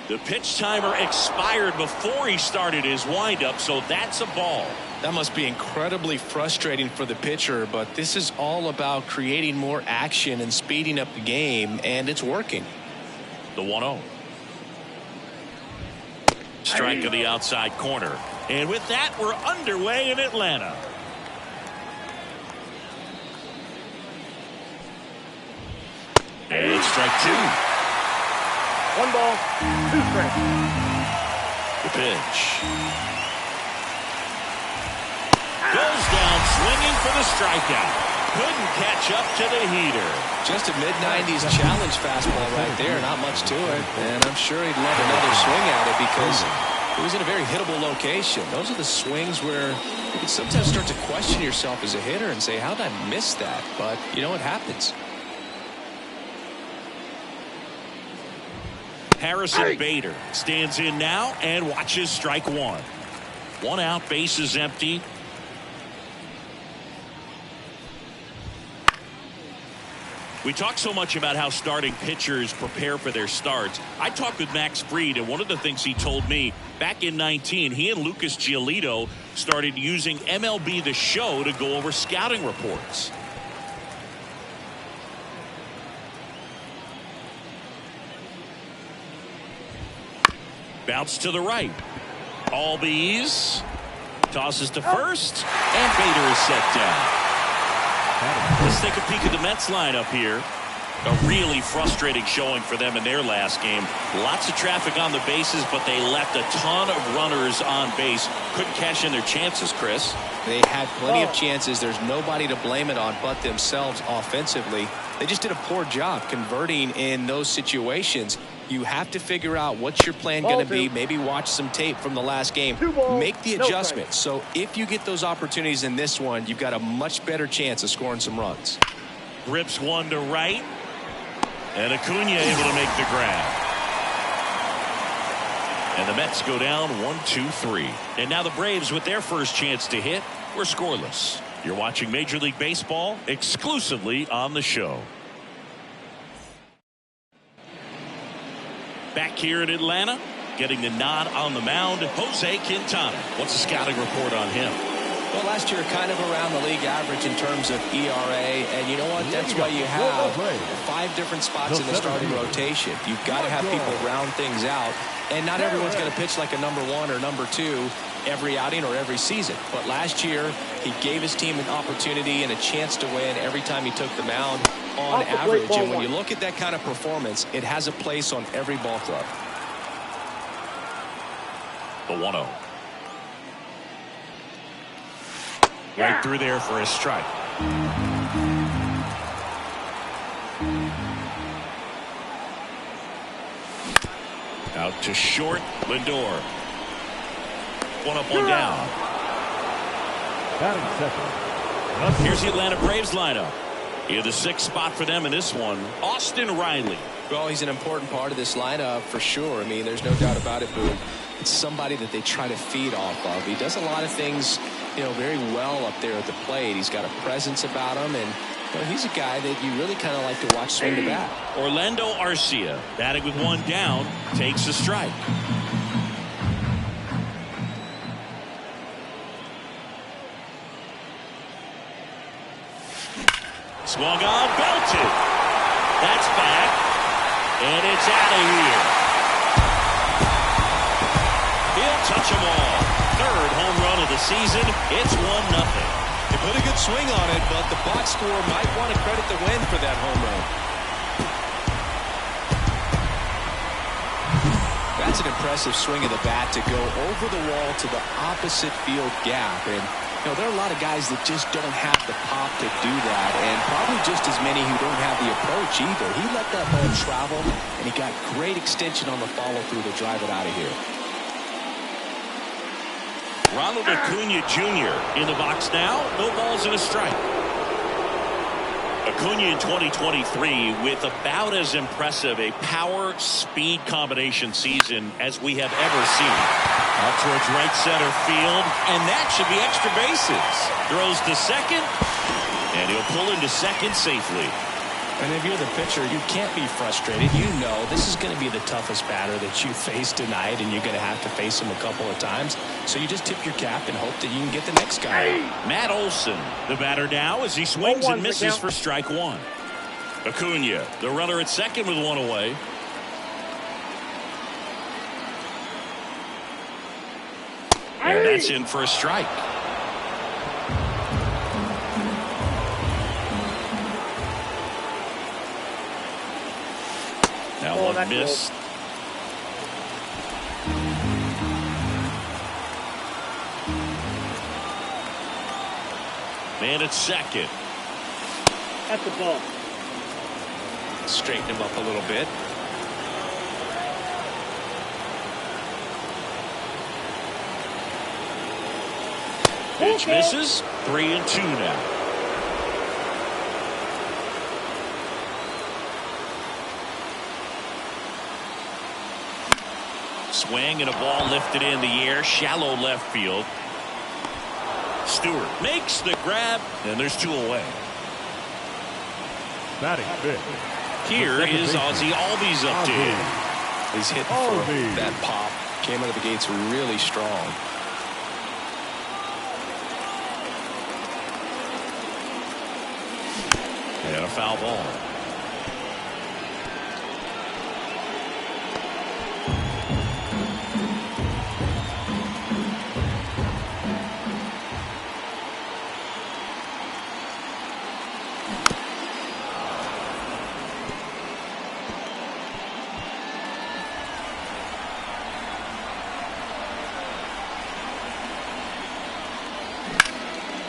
The pitch timer expired before he started his windup, so that's a ball. That must be incredibly frustrating for the pitcher, but this is all about creating more action and speeding up the game, and it's working. The 1-0. Strike of the outside corner. And with that, we're underway in Atlanta. And strike 2. 1 ball, 2 strikes. The pitch. Goes down swinging for the strikeout. Couldn't catch up to the heater. Just a mid-90s challenge fastball right there. Not much to it. And I'm sure he'd love another swing at it because it was in a very hittable location. Those are the swings where you can sometimes start to question yourself as a hitter and say, how did I miss that? But, you know, it happens. Harrison Bader stands in now and watches strike 1. 1 out, bases empty. We talk so much about how starting pitchers prepare for their starts. I talked with Max Fried, and one of the things he told me back in 19, he and Lucas Giolito started using MLB The Show to go over scouting reports. Bounce to the right. Albies tosses to first, and Bader is set down. Let's take a peek at the Mets lineup here. A really frustrating showing for them in their last game. Lots of traffic on the bases, but they left a ton of runners on base. Couldn't cash in their chances, Chris. They had plenty of chances. There's nobody to blame it on but themselves offensively. They just did a poor job converting in those situations. You have to figure out what's your plan going to be. Maybe watch some tape from the last game. Make the adjustment. So if you get those opportunities in this one, you've got a much better chance of scoring some runs. Rips one to right. And Acuna able to make the grab. And the Mets go down 1-2-3. And now the Braves with their first chance to hit. We're scoreless. You're watching Major League Baseball exclusively on the show. Back here in Atlanta, getting the nod on the mound, Jose Quintana. What's the scouting report on him? Well, last year kind of around the league average in terms of ERA, and you know what? That's why you have 5 different spots in the starting rotation. You've got to have people round things out, and not everyone's going to pitch like a number 1 or number 2 every outing or every season. But last year, he gave his team an opportunity and a chance to win every time he took the mound on average. And when you look at that kind of performance, it has a place on every ball club. The 1-0. Right through there for a strike. Out to short, Lindor. 1 up, 1 down. Here's the Atlanta Braves lineup. In the 6th spot for them in this one, Austin Riley. Well, he's an important part of this lineup for sure. I mean, there's no doubt about it, Boone. It's somebody that they try to feed off of. He does a lot of things, you know, very well up there at the plate. He's got a presence about him, and you know, he's a guy that you really kind of like to watch swing the bat. Orlando Arcia, batting with 1 down, takes a strike. Swung on, belted. That's back, and it's out of here. He'll touch them all. 3rd home run of the season. It's 1-0. They put a good swing on it, but the box score might want to credit the win for that home run. That's an impressive swing of the bat to go over the wall to the opposite field gap. And you know, there are a lot of guys that just don't have the pop to do that, and probably just as many who don't have the approach either. He let that ball travel, and he got great extension on the follow-through to drive it out of here. Ronald Acuna Jr. in the box now. No balls and a strike. Acuna in 2023 with about as impressive a power-speed combination season as we have ever seen. Out towards right center field, and that should be extra bases. Throws to second, and he'll pull into second safely. And if you're the pitcher, you can't be frustrated. You know this is going to be the toughest batter that you face tonight, and you're going to have to face him a couple of times. So you just tip your cap and hope that you can get the next guy. Matt Olson, the batter now, as he swings and misses for strike one. Acuna, the runner at second with one away. And that's in for a strike. Now one missed. Man at second. That's the ball. Straighten him up a little bit. Pitch misses. 3-2 now. Swing and a ball lifted in the air, shallow left field. Stewart makes the grab, and there's two away. Batting fifth. Here is Ozzie Albies up to him. He's hitting for that pop. Came out of the gates really strong. And a foul ball.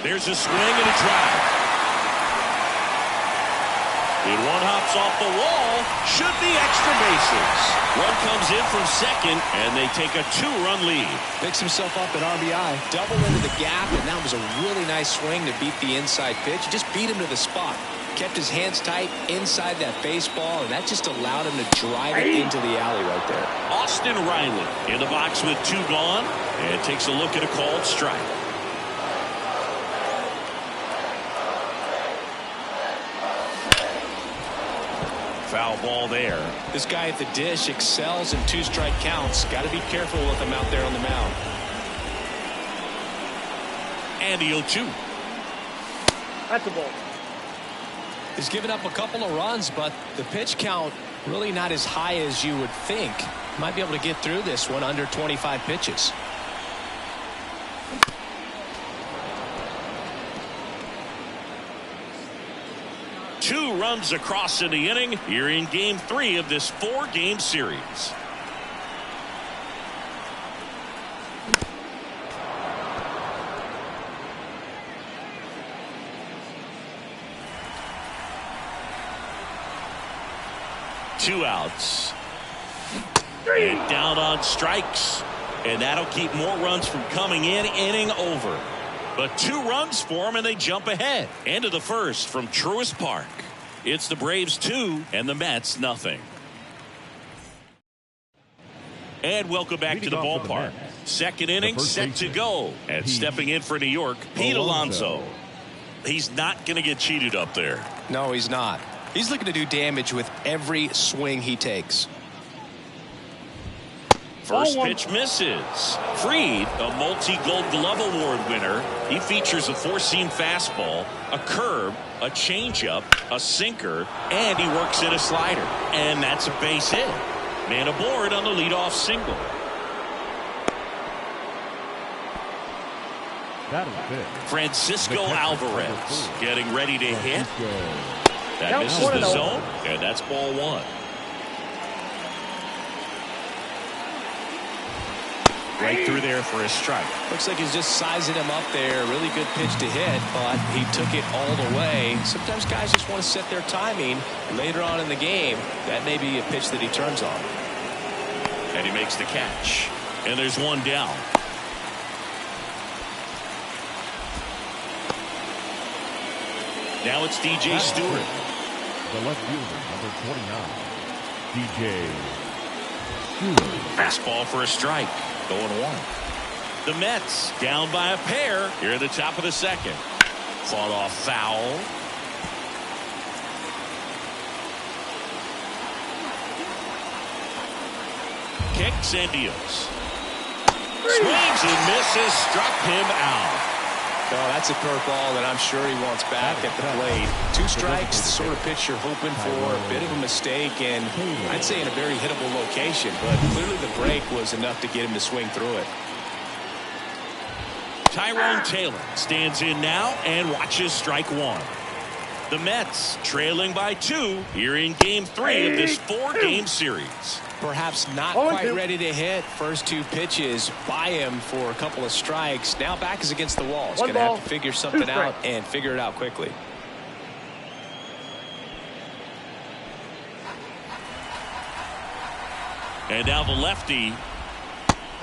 There's a swing and a drive. And one hops off the wall. Should be extra bases. One comes in from second, and they take a 2-run lead. Picks himself up at RBI. Double into the gap, and that was a really nice swing to beat the inside pitch. He just beat him to the spot. Kept his hands tight inside that baseball, and that just allowed him to drive it into the alley right there. Austin Riley in the box with 2 gone, and takes a look at a called strike. Foul ball there. This guy at the dish excels in 2-strike counts. Got to be careful with him out there on the mound. And the 0-2. That's a ball. He's given up a couple of runs, but the pitch count really not as high as you would think. Might be able to get through this one under 25 pitches. Two runs across in the inning here in game 3 of this 4-game series. Two outs. And down on strikes. And that'll keep more runs from coming in. Inning over. But 2 runs for them, and they jump ahead. End of the first from Truist Park. It's the Braves 2 and the Mets nothing. And welcome back to the ballpark. Second inning set to go. And stepping in for New York, Pete Alonso. He's not going to get cheated up there. No, he's not. He's looking to do damage with every swing he takes. First pitch misses. Fried, a multi-Gold Glove Award winner. He features a 4-seam fastball, a curve, a changeup, a sinker, and he works in a slider. And that's a base hit. Man aboard on the leadoff single. Francisco Alvarez getting ready to hit. That misses the zone, and that's ball 1. Right through there for a strike. Looks like he's just sizing him up there. Really good pitch to hit, but he took it all the way. Sometimes guys just want to set their timing. Later on in the game, that may be a pitch that he turns on. And he makes the catch. And there's one down. Now it's DJ Stewart. The left fielder, number 29, DJ Stewart. Fastball for a strike. Going 1. The Mets down by a pair here at the top of the second. Fought off foul. kicks and deals. Swings and misses, struck him out. Oh, that's a curveball that I'm sure he wants back at the plate. 2 strikes, the sort of pitch you're hoping for. A bit of a mistake, and I'd say in a very hittable location, but clearly the break was enough to get him to swing through it. Tyrone Taylor stands in now and watches strike 1. The Mets trailing by 2 here in Game 3 of this 4-game series. Perhaps not quite ready to hit. First 2 pitches by him for a couple of strikes. Now back is against the wall. He's going to have to figure something out and figure it out quickly. And now the lefty.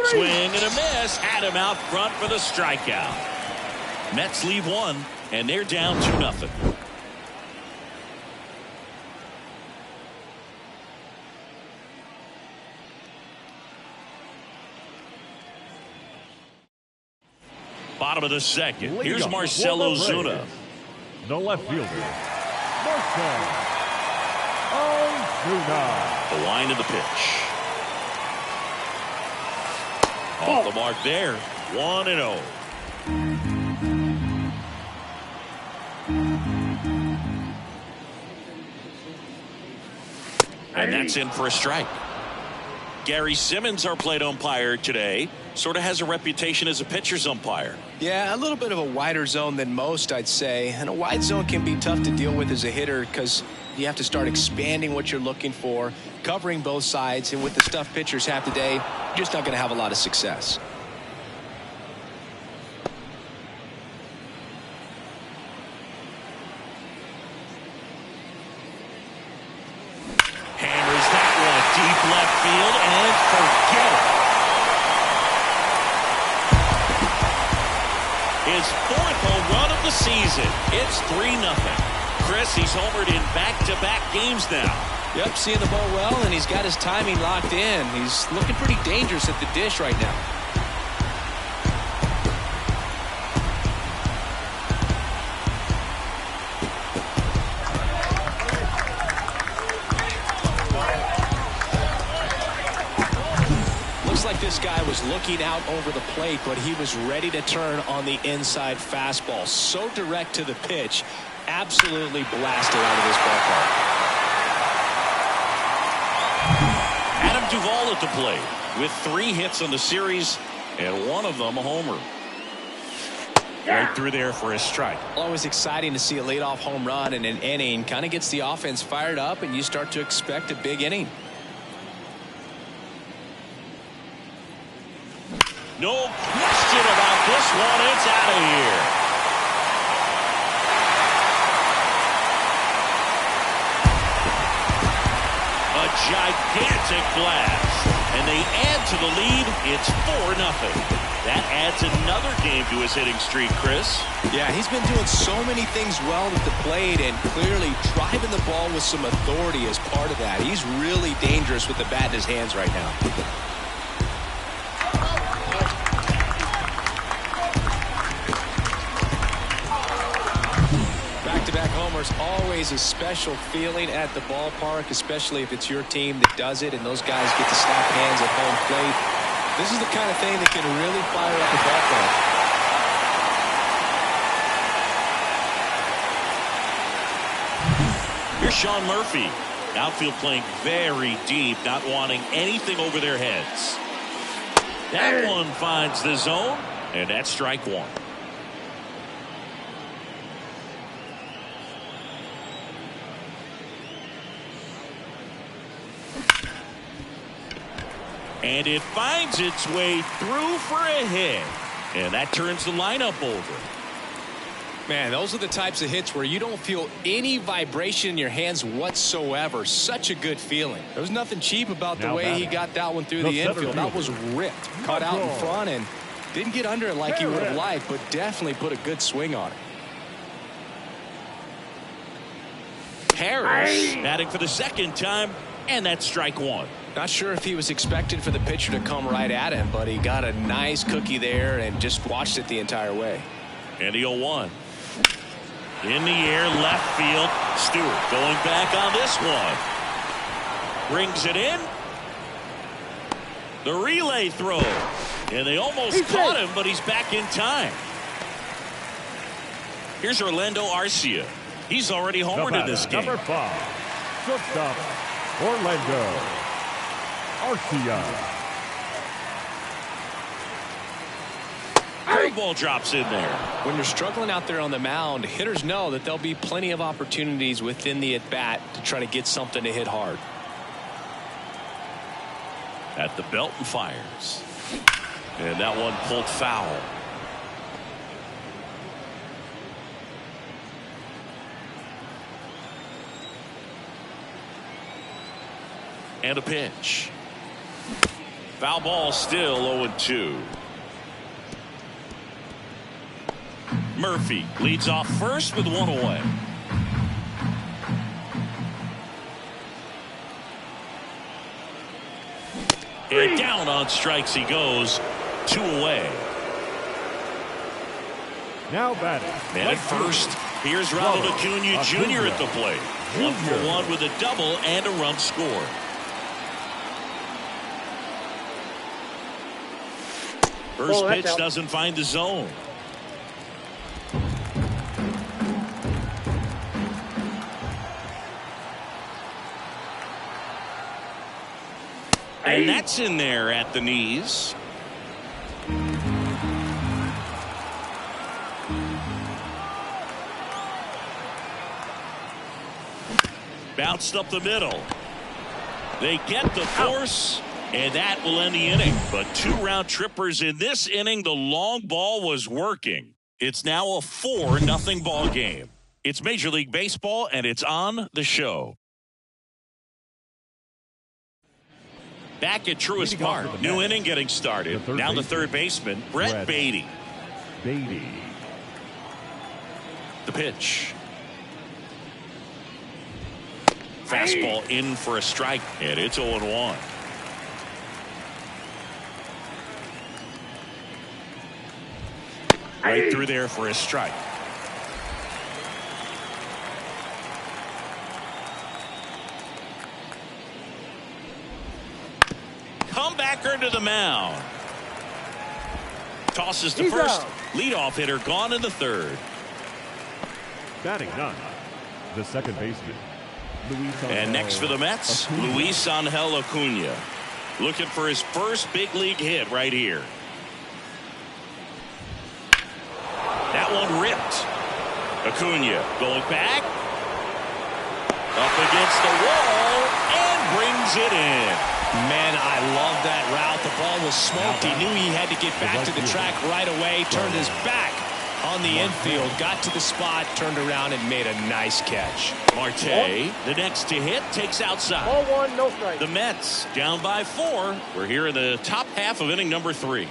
Swing and a miss. Had him out front for the strikeout. Mets leave 1, and they're down 2-0. Bottom of the second. Here's Marcell Ozuna. The left fielder, Marcell Ozuna. The line of the pitch. Off the mark there. 1-0. And that's in for a strike. Gary Simmons, our plate umpire today, sort of has a reputation as a pitcher's umpire. Yeah, a little bit of a wider zone than most, I'd say. And a wide zone can be tough to deal with as a hitter because you have to start expanding what you're looking for, covering both sides. And with the stuff pitchers have today, you're just not going to have a lot of success. Hammers that one deep left field and forget it. His 4th home run of the season. It's 3-0. Chris, he's homered in back-to-back games now. Yep, seeing the ball well, and he's got his timing locked in. He's looking pretty dangerous at the dish right now. Like this guy was looking out over the plate, but he was ready to turn on the inside fastball. So direct to the pitch, absolutely blasted out of this ballpark. Adam Duvall at the plate with 3 hits on the series, and 1 of them a homer. Right through there for a strike. Always exciting to see a leadoff home run in an inning. Kind of gets the offense fired up, and you start to expect a big inning. No question about this one. It's out of here. A gigantic blast. And they add to the lead. It's 4-0. That adds another game to his hitting streak, Chris. Yeah, he's been doing so many things well at the plate and clearly driving the ball with some authority as part of that. He's really dangerous with the bat in his hands right now. Back-to-back homers, always a special feeling at the ballpark, especially if it's your team that does it and those guys get to slap hands at home plate. This is the kind of thing that can really fire up a ballpark. Here's Sean Murphy. Outfield playing very deep, not wanting anything over their heads. That one finds the zone, and that's strike 1. And it finds its way through for a hit. And that turns the lineup over. Man, those are the types of hits where you don't feel any vibration in your hands whatsoever. Such a good feeling. There was nothing cheap about the way he got that one through the infield. That was ripped. Caught out in front and didn't get under it like you would have liked, but definitely put a good swing on it. Harris batting for the 2nd time, and that's strike 1. Not sure if he was expecting for the pitcher to come right at him, but he got a nice cookie there and just watched it the entire way. And the 0-1. In the air, left field. Stewart going back on this one. Brings it in. The relay throw. And they almost caught him, but he's back in time. Here's Orlando Arcia. He's already homered in this game. Number 5. Shortstop, Orlando Arcia. Curveball drops in there. When you're struggling out there on the mound, hitters know that there'll be plenty of opportunities within the at-bat to try to get something to hit hard. At the belt and fires. And that one pulled foul. And a pitch. Foul ball, still 0-2. Murphy leads off first with one away. And down on strikes he goes. 2 away. Now batting. And at first, here's Ronald Acuna Jr. at the plate. 1 for 1 with a double and a run scored. First pitch doesn't find the zone. And that's in there at the knees. Bounced up the middle. They get the force, and that will end the inning. But 2 round trippers in this inning. The long ball was working. It's now a 4-0 ball game. It's Major League Baseball, and it's on the show. Back at Truist Park. New inning getting started. Now the third baseman, Brett Beatty. The pitch. Fastball in for a strike, and it's 0-1. Right through there for a strike. Comebacker to the mound. Tosses to first. Leadoff hitter gone in the third. Batting 9. The second baseman. And next for the Mets, Luis Angel Acuna. Looking for his first big league hit right here. That one ripped. Acuna going back. Up against the wall and brings it in. Man, I love that route. The ball was smoked. He knew he had to get back to the track right away. Turned his back on the infield. Got to the spot, turned around, and made a nice catch. Marte, the next to hit, takes outside. Ball 1, no strike. The Mets down by 4. We're here in the top half of inning number 3.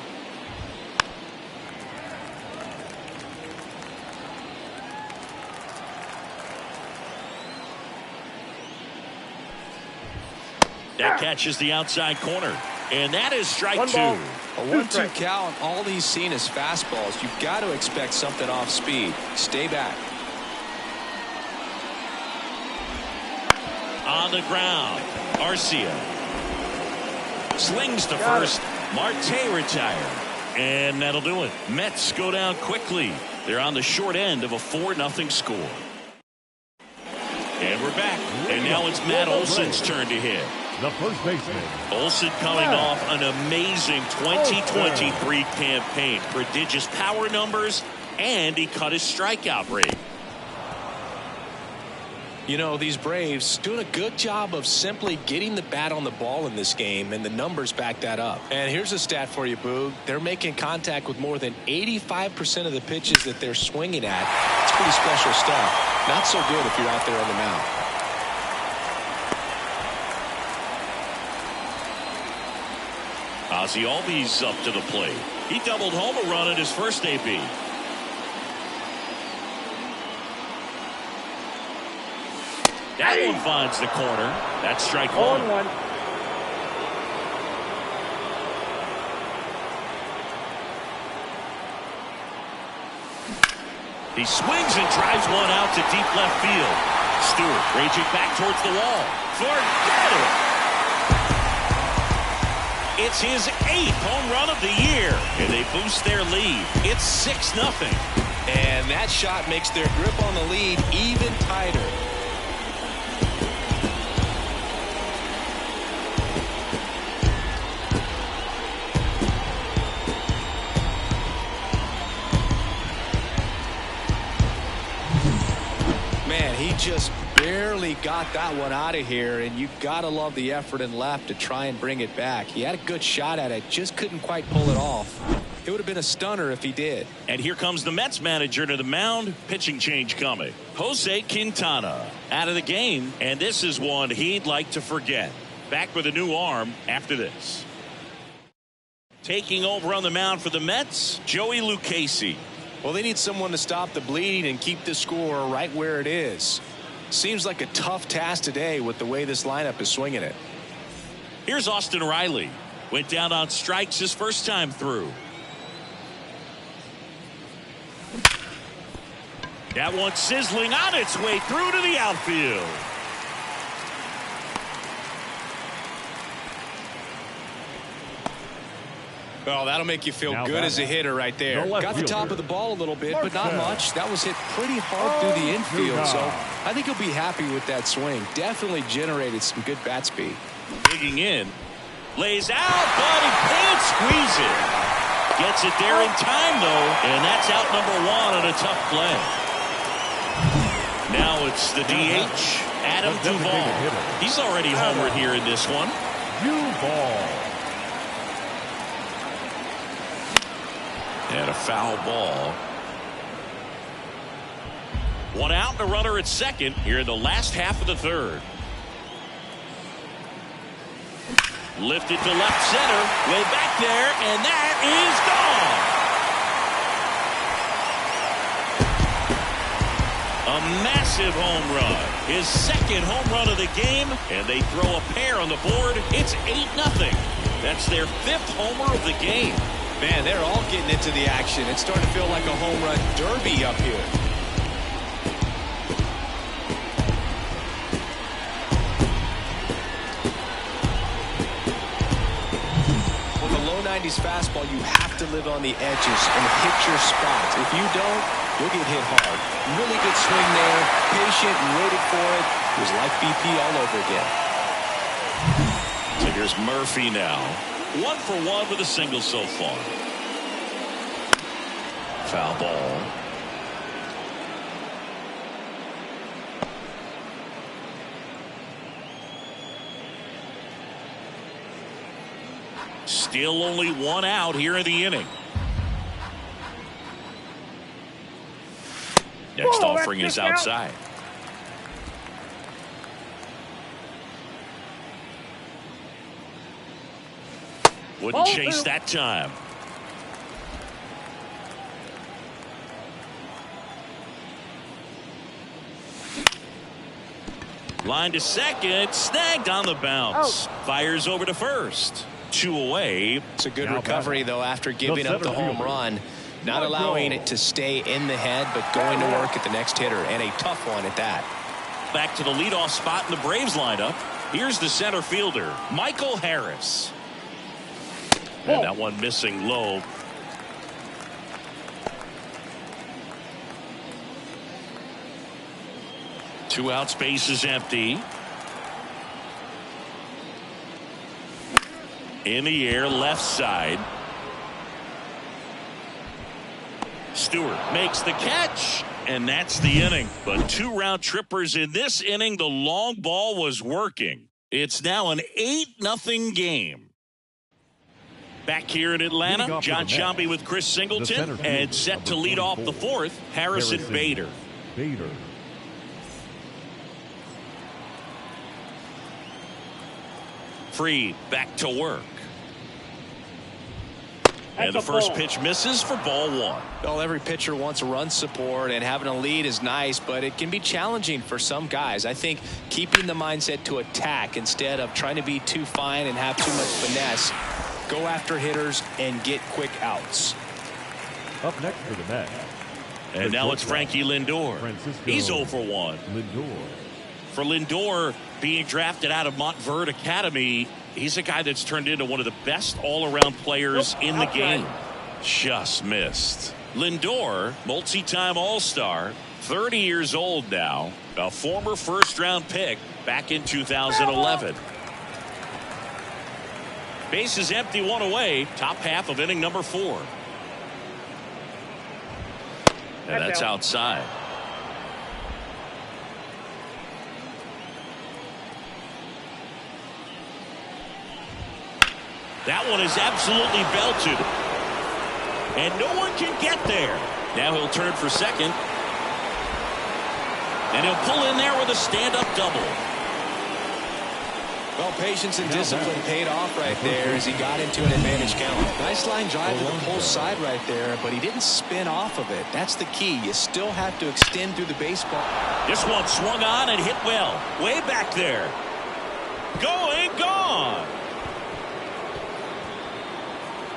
That catches the outside corner. And that is strike 2. A 1-2 count. All he's seen is fastballs. You've got to expect something off speed. Stay back. On the ground, Arcia slings to first. Marte retired. And that'll do it. Mets go down quickly. They're on the short end of a 4-0 score. And we're back. And now it's Matt Olson's turn to hit. The first baseman. Olson coming off an amazing 2023 campaign. Prodigious power numbers, and he cut his strikeout rate. You know, these Braves doing a good job of simply getting the bat on the ball in this game, and the numbers back that up. And here's a stat for you, Boog. They're making contact with more than 85% of the pitches that they're swinging at. It's pretty special stuff. Not so good if you're out there on the mound. Ozzie Albies up to the plate. He doubled home a run in his first AB. That one finds the corner. That's strike 1. 0-1. He swings and drives one out to deep left field. Stewart raging back towards the wall. Forget it. It's his 8th home run of the year, and they boost their lead. It's 6-0. And that shot makes their grip on the lead even tighter. Man, he just barely got that one out of here, and you gotta love the effort in left to try and bring it back. He had a good shot at it, just couldn't quite pull it off. It would have been a stunner if he did. And here comes the Mets manager to the mound. Pitching change coming. Jose Quintana out of the game, and this is one he'd like to forget. Back with a new arm after this. Taking over on the mound for the Mets, Joey Lucchesi. Well, they need someone to stop the bleeding and keep the score right where it is. Seems like a tough task today with the way this lineup is swinging it. Here's Austin Riley. Went down on strikes his first time through. That one sizzling on its way through to the outfield. Well, that'll make you feel good as a hitter right there. Got the top of the ball a little bit, but not much. That was hit pretty hard through the infield, so I think he'll be happy with that swing. Definitely generated some good bat speed. Digging in. Lays out, but he can't squeeze it. Gets it there in time, though, and that's out number 1 on a tough play. Now it's the DH, Adam Duvall. He's already homered here in this one. Duvall. And a foul ball. One out and a runner at second here in the last half of the third. Lifted to left center, way back there, and that is gone. A massive home run. His second home run of the game, and they throw a pair on the board. It's 8-0. That's their 5th homer of the game. Man, they're all getting into the action. It's starting to feel like a home run derby up here. With a low 90s fastball, you have to live on the edges and hit your spots. If you don't, you'll get hit hard. Really good swing there. Patient and waited for it. It was like BP all over again. So here's Murphy now. 1 for 1 with a single so far. Foul ball. Still only 1 out here in the inning. Next offering is outside. Wouldn't chase that time. Line to second, snagged on the bounce. Fires over to first. 2 away. It's a good recovery, though, after giving up the home run. Not allowing it to stay in the head, but going to work at the next hitter, and a tough one at that. Back to the leadoff spot in the Braves lineup. Here's the center fielder, Michael Harris. And that one missing low. Two out, space is empty. In the air, left side. Stewart makes the catch, and that's the inning. But 2 round trippers in this inning. The long ball was working. It's now an 8-0 game. Back here in Atlanta, John Sciambi with Chris Singleton, and set to lead off the 4th, Harrison Bader. Freed back to work. And the first pitch misses for ball 1. Well, every pitcher wants run support, and having a lead is nice, but it can be challenging for some guys. I think keeping the mindset to attack instead of trying to be too fine and have too much finesse. Go after hitters and get quick outs. Up next for the Mets. And now it's Frankie Lindor. He's 0 for 1. For Lindor, being drafted out of Montverde Academy, He's a guy that's turned into one of the best all-around players in the game. Just missed. Lindor, multi-time All-Star, 30 years old now, a former first-round pick back in 2011. Base is empty, one away, top half of inning number 4. And that's outside. That one is absolutely belted. And no one can get there. Now he'll turn for second. And he'll pull in there with a stand-up double. Well, patience and discipline paid off right there as he got into an advantage count. Nice line drive to the pull side right there, but he didn't spin off of it. That's the key. You still have to extend through the baseball. This one swung on and hit well. Way back there. Going, gone.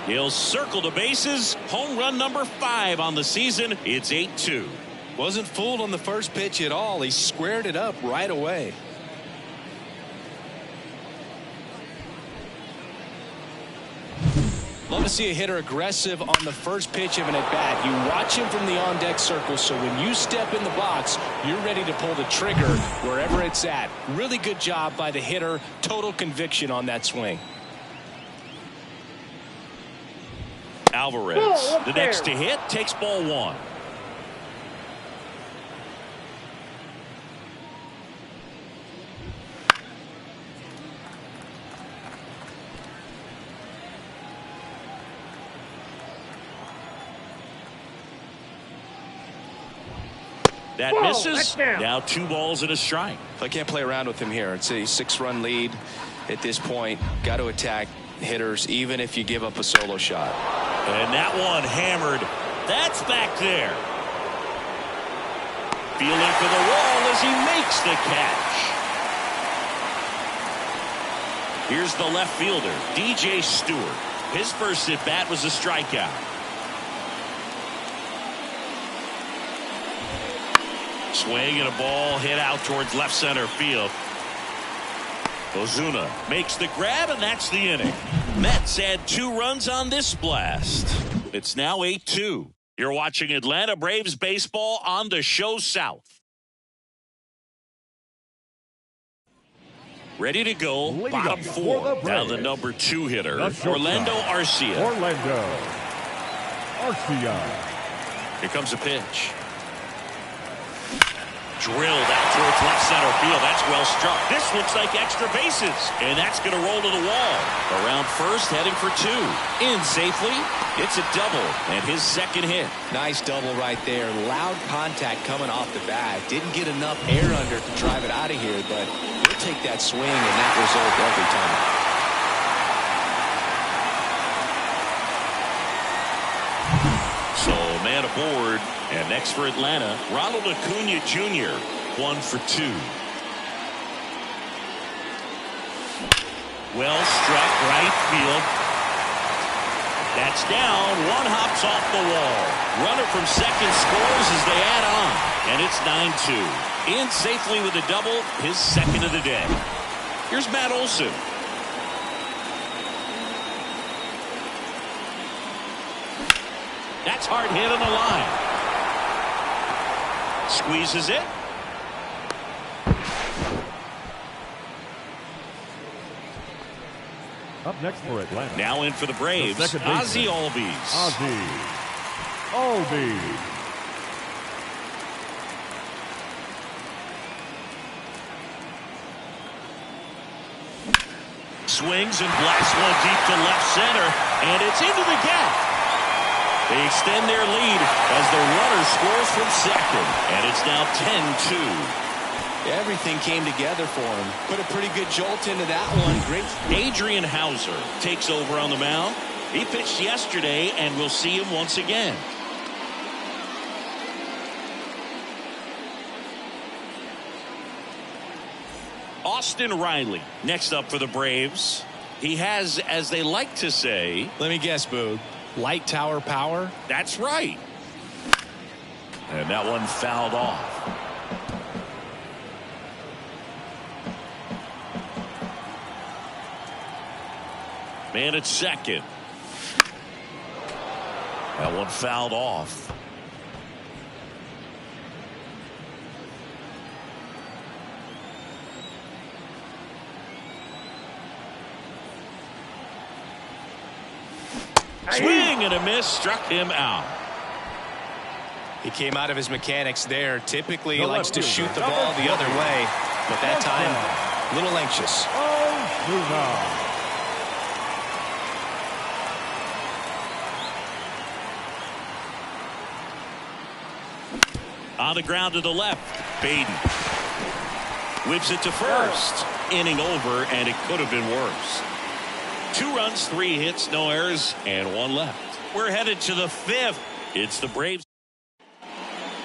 He'll circle the bases. Home run number 5 on the season. It's 8-2. Wasn't fooled on the first pitch at all. He squared it up right away. Love to see a hitter aggressive on the first pitch of an at-bat. You watch him from the on-deck circle, so when you step in the box, you're ready to pull the trigger wherever it's at. Really good job by the hitter. Total conviction on that swing. Alvarez, the next to hit, takes ball 1. That misses. Now 2 balls and a strike. I can't play around with him here. It's a 6-run lead at this point. Got to attack hitters even if you give up a solo shot. And that one hammered. That's back there. Feeling for the wall as he makes the catch. Here's the left fielder, DJ Stewart. His first at bat was a strikeout. Swing and a ball hit out towards left center field. Ozuna makes the grab, and that's the inning. Mets add 2 runs on this blast. It's now 8-2. You're watching Atlanta Braves baseball on the Show South. Ready to go, bottom 4. Now the number 2 hitter, Orlando Arcia. Orlando Arcia. Here comes a pitch. Drilled out towards left center field. That's well struck. This looks like extra bases. And that's going to roll to the wall. Around first, heading for 2. In safely. It's a double. And his second hit. Nice double right there. Loud contact coming off the bat. Didn't get enough air under to drive it out of here, but he'll take that swing and that result every time. So man aboard, and next for Atlanta, Ronald Acuna Jr. 1 for 2. Well struck right field. That's down. 1 hops off the wall. Runner from second scores as they add on, and it's 9-2. In safely with a double, his second of the day. Here's Matt Olson. That's hard hit on the line. Squeezes it. Up next for Atlanta. Now in for the Braves, Ozzie Albies. Ozzie Albies. Swings and blasts one deep to left center, and it's into the gap. They extend their lead as the runner scores from second, and it's now 10-2. Everything came together for him. Put a pretty good jolt into that one. Great. Adrian Hauser takes over on the mound. He pitched yesterday, and we'll see him once again. Austin Riley next up for the Braves. He has, as they like to say, let me guess, Boog, light tower power. That's right. And that one fouled off. Man at second. That one fouled off. Swing and a miss, struck him out. He came out of his mechanics there. Typically, he likes to shoot the ball the other way, but that time, a little anxious. On the ground to the left, Baden whips it to first. Inning over, and it could have been worse. 2 runs, 3 hits, no errors, and 1 left. We're headed to the 5th. It's the Braves.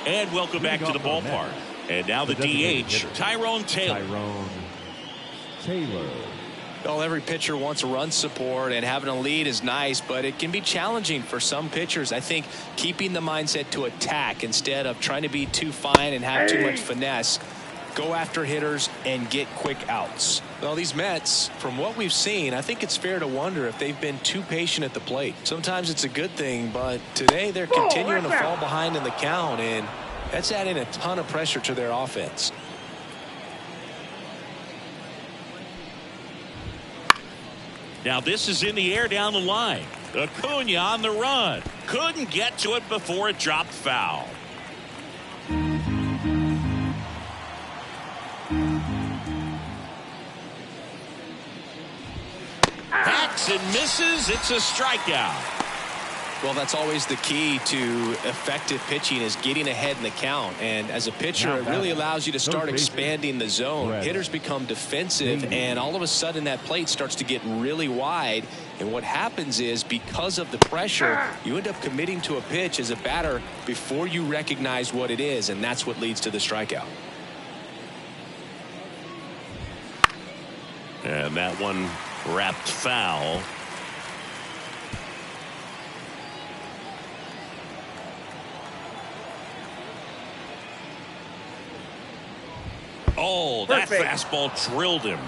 And welcome back to the ballpark. And now the DH, Tyrone Taylor. Well, every pitcher wants run support, and having a lead is nice, but it can be challenging for some pitchers. I think keeping the mindset to attack instead of trying to be too fine and have too much finesse. Go after hitters and get quick outs. Well, these Mets, from what we've seen, I think it's fair to wonder if they've been too patient at the plate. Sometimes it's a good thing, but today they're continuing to fall behind in the count, and that's adding a ton of pressure to their offense. Now this is in the air down the line. Acuna on the run. Couldn't get to it before it dropped foul. Hacks and misses. It's a strikeout. Well, that's always the key to effective pitching, is getting ahead in the count. And as a pitcher, it really allows you to start expanding the zone. Hitters become defensive, and all of a sudden that plate starts to get really wide. And what happens is, because of the pressure, you end up committing to a pitch as a batter before you recognize what it is, and that's what leads to the strikeout. And that one wrapped foul. Oh, that fastball drilled him.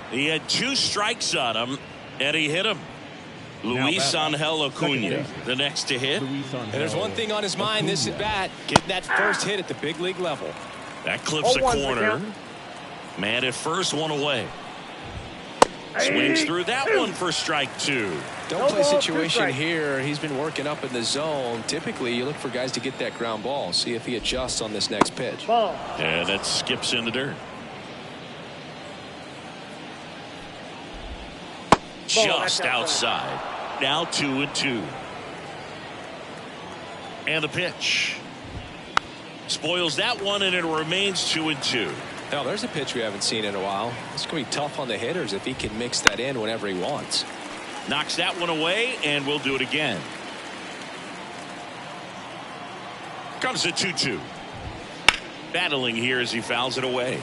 He had 2 strikes on him, and he hit him. Luis Angel Acuna, the next to hit. And there's one thing on his mind this at bat: getting that first hit at the big league level. That clips a corner. Man at first, 1 away. Swings through that one for strike 2. Don't play situation here. He's been working up in the zone. Typically, you look for guys to get that ground ball. See if he adjusts on this next pitch. And that skips in the dirt. Just outside. Now 2-2. And the pitch. Spoils that one, and it remains 2-2. Now, there's a pitch we haven't seen in a while. It's going to be tough on the hitters if he can mix that in whenever he wants. Knocks that one away, and we'll do it again. Comes a 2-2. Battling here as he fouls it away.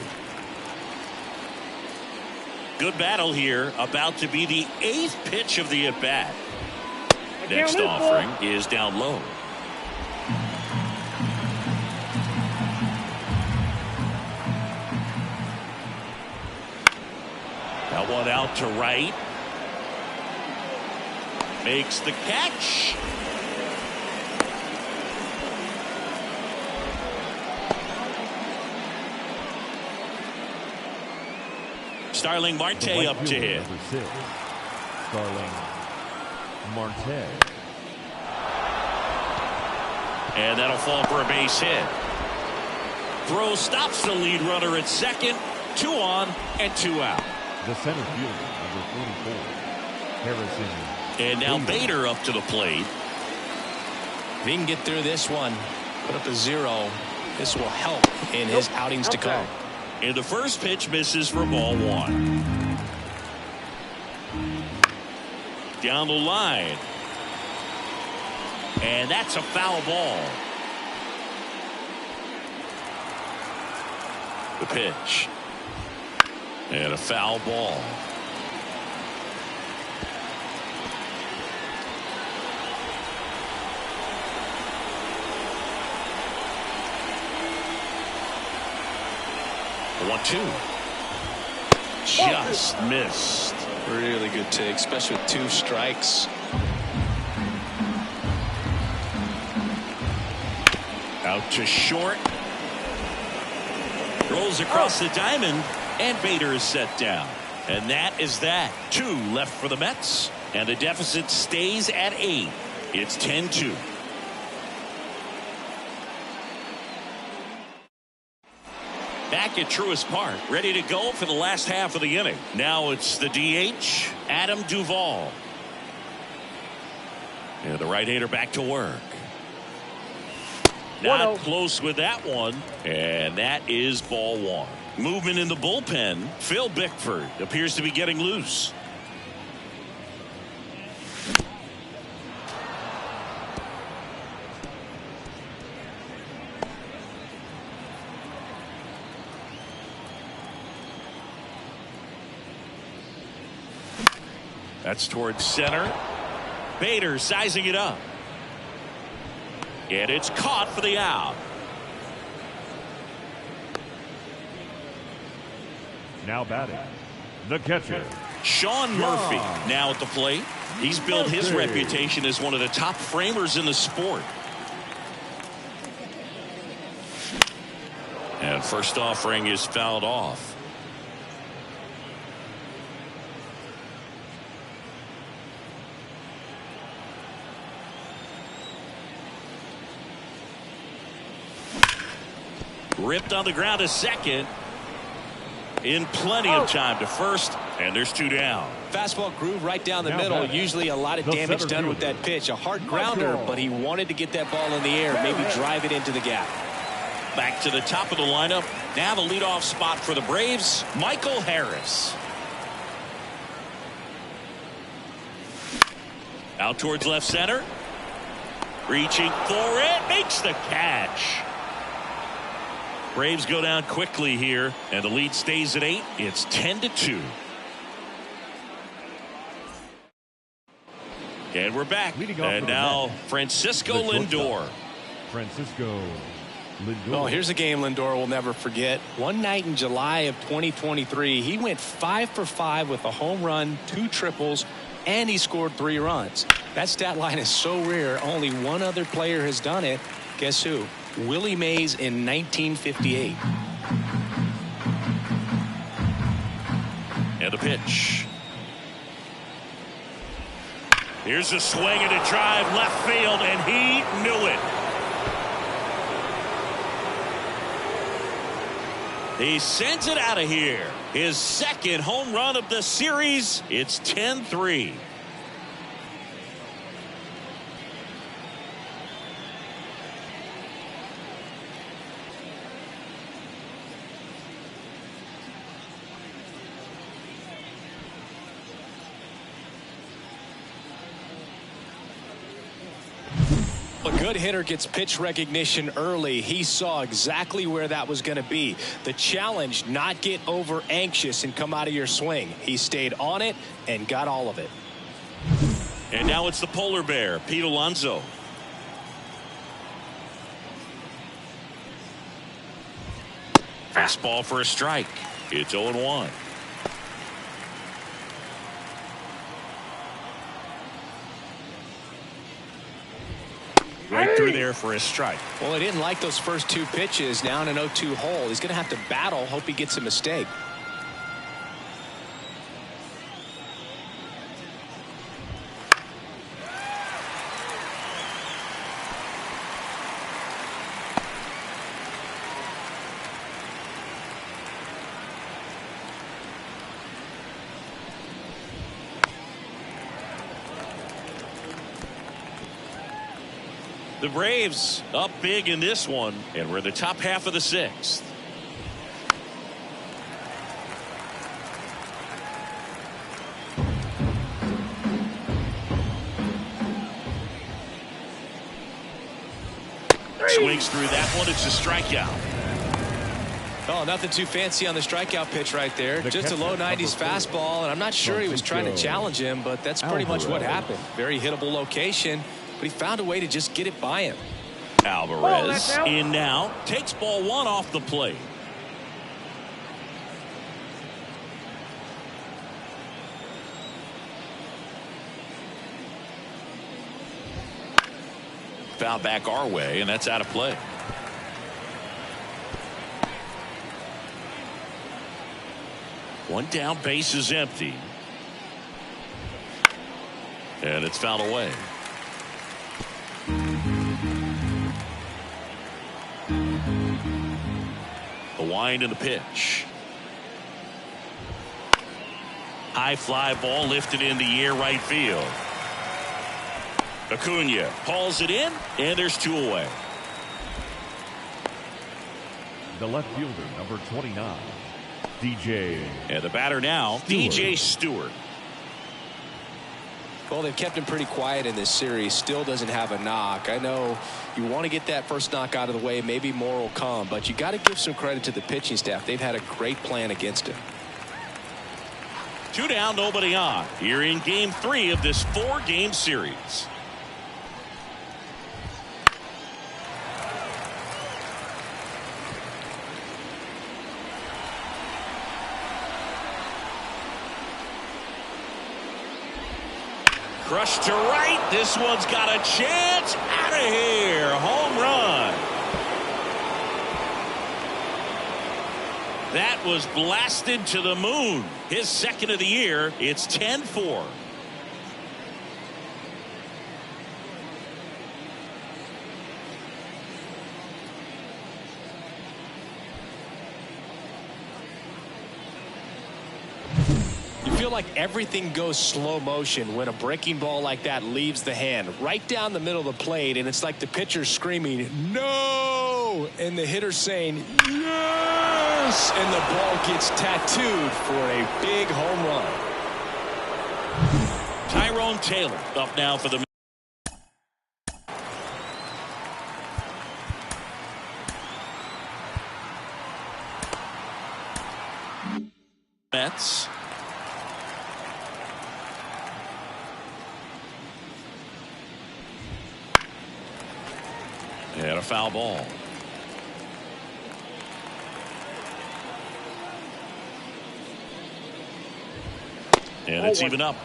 Good battle here. About to be the 8th pitch of the at-bat. Next offering is down low. That one out to right. Makes the catch. Starling Marte up to hit. Starling Marte. And that'll fall for a base hit. Throw stops the lead runner at second. 2 on and 2 out. The center fielder, number 44, Harrison. And now Bader up to the plate. If he can get through this one, put up a 0, this will help in his outings to come. And the first pitch misses for ball 1. Down the line. And that's a foul ball. The pitch. And a foul ball. The 1-2. Just missed. Really good take, especially with 2 strikes. Out to short. Rolls across the diamond, and Bader is set down. And that is that. 2 left for the Mets, and the deficit stays at 8. It's 10-2. Back at Truist Park, ready to go for the last half of the inning. Now it's the DH, Adam Duvall. And the right-hander back to work. Not close with that one, and that is ball 1. Movement in the bullpen. Phil Bickford appears to be getting loose. That's towards center. Bader sizing it up. And it's caught for the out. Now batting, the catcher, Sean Murphy now at the plate. He's built his reputation as one of the top framers in the sport. And first offering is fouled off. Ripped on the ground to second. In plenty of time to first, and there's 2 down. Fastball groove right down the middle. Usually a lot of damage done with that pitch. A hard grounder, but he wanted to get that ball in the air, maybe drive it into the gap. Back to the top of the lineup. Now the leadoff spot for the Braves, Michael Harris. Out towards left center. Reaching for it, makes the catch. Braves go down quickly here, and the lead stays at 8. It's 10-2. And we're back. And now Francisco Lindor. Francisco Lindor. Oh, here's a game Lindor will never forget. One night in July of 2023, he went 5 for 5 with a home run, 2 triples, and he scored 3 runs. That stat line is so rare. Only one other player has done it. Guess who? Willie Mays in 1958. And a pitch. Here's a swing and a drive left field, and he knew it. He sends it out of here. His second home run of the series. It's 10-3. A good hitter gets pitch recognition early. He saw exactly where that was going to be. The challenge, not get over anxious and come out of your swing. He stayed on it and got all of it. And now it's the polar bear, Pete Alonso. Fastball for a strike. It's 0-1. Right through there for a strike. Well, he didn't like those first 2 pitches. Now in an 0-2 hole. He's going to have to battle. Hope he gets a mistake. The Braves up big in this one, and we're in the top half of the 6th. Swings through that one. It's a strikeout. Oh, nothing too fancy on the strikeout pitch right there. Just a low 90s fastball, and I'm not sure he was trying to challenge him, but that's pretty much what happened. Very hittable location, but he found a way to just get it by him. Alvarez in now, takes ball 1 off the plate. Foul back our way, and that's out of play. One down, base is empty. And it's fouled away. The wind and the pitch. High fly ball lifted in the air right field. Acuna hauls it in, and there's 2 away. The left fielder, number 29, DJ. And the batter now, DJ Stewart. Well, they've kept him pretty quiet in this series. Still doesn't have a knock. I know you want to get that first knock out of the way. Maybe more will come, but you got to give some credit to the pitching staff. They've had a great plan against him. 2 down, nobody on. Here in game 3 of this 4-game series. Crushed to right. This one's got a chance. Out of here. Home run. That was blasted to the moon. His second of the year. It's 10-4. Feel like everything goes slow motion when a breaking ball like that leaves the hand right down the middle of the plate, and it's like the pitcher screaming no and the hitter saying yes, and the ball gets tattooed for a big home run. Tyrone Taylor up now for the Mets. And a foul ball. And it's even up.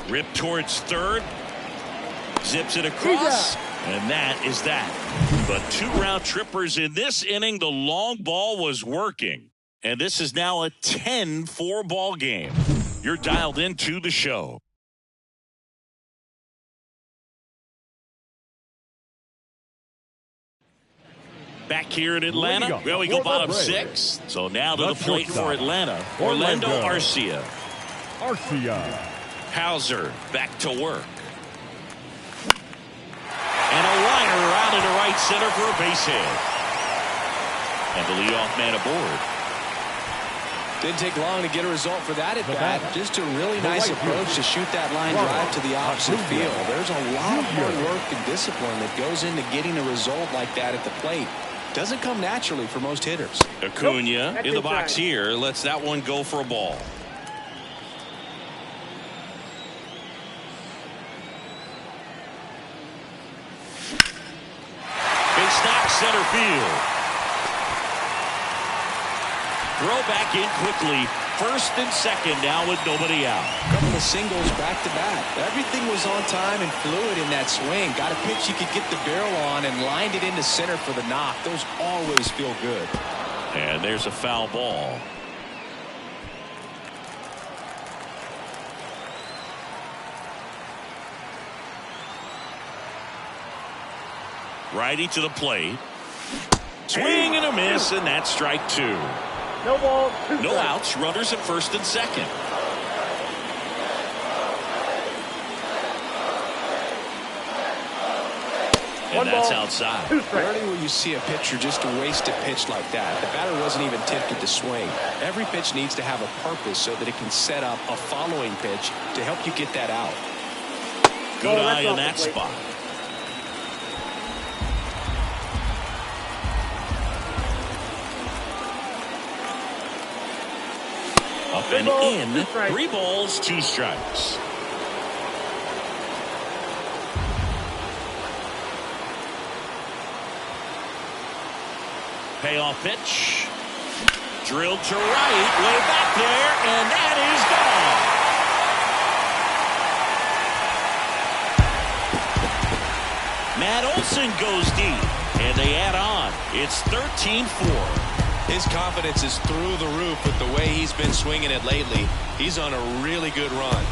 Rip towards third. Zips it across. And that is that. But 2 round trippers in this inning. The long ball was working. And this is now a 10-4 ball game. You're dialed into the show. Back here in Atlanta. Well, we go bottom 6. So now to the plate for Atlanta. Orlando Arcia. Hauser back to work. And a liner out into right center for a base hit. And the leadoff man aboard. Didn't take long to get a result for that at bat. Just a really nice approach to shoot that line drive to the opposite field. There's a lot of hard work and discipline that goes into getting a result like that at the plate. Doesn't come naturally for most hitters. Acuna in the box here. Lets that one go for a ball. Big snap center field. Throw back in quickly. First and second now with nobody out. Couple of singles back to back. Everything was on time and fluid in that swing. Got a pitch you could get the barrel on and lined it into center for the knock. Those always feel good. And there's a foul ball. Righty to the plate. Swing and a miss, and that's strike 2. No ball. No outs. Runners at first and second. And that's outside. Rarely will you see a pitcher just waste a pitch like that. The batter wasn't even tempted to swing. Every pitch needs to have a purpose so that it can set up a following pitch to help you get that out. Good eye in that spot. Up and in. 3 balls, 2 strikes. Payoff pitch. Drilled to right, way back there, and that is gone. Matt Olson goes deep, and they add on. It's 13-4. His confidence is through the roof with the way he's been swinging it lately. He's on a really good run.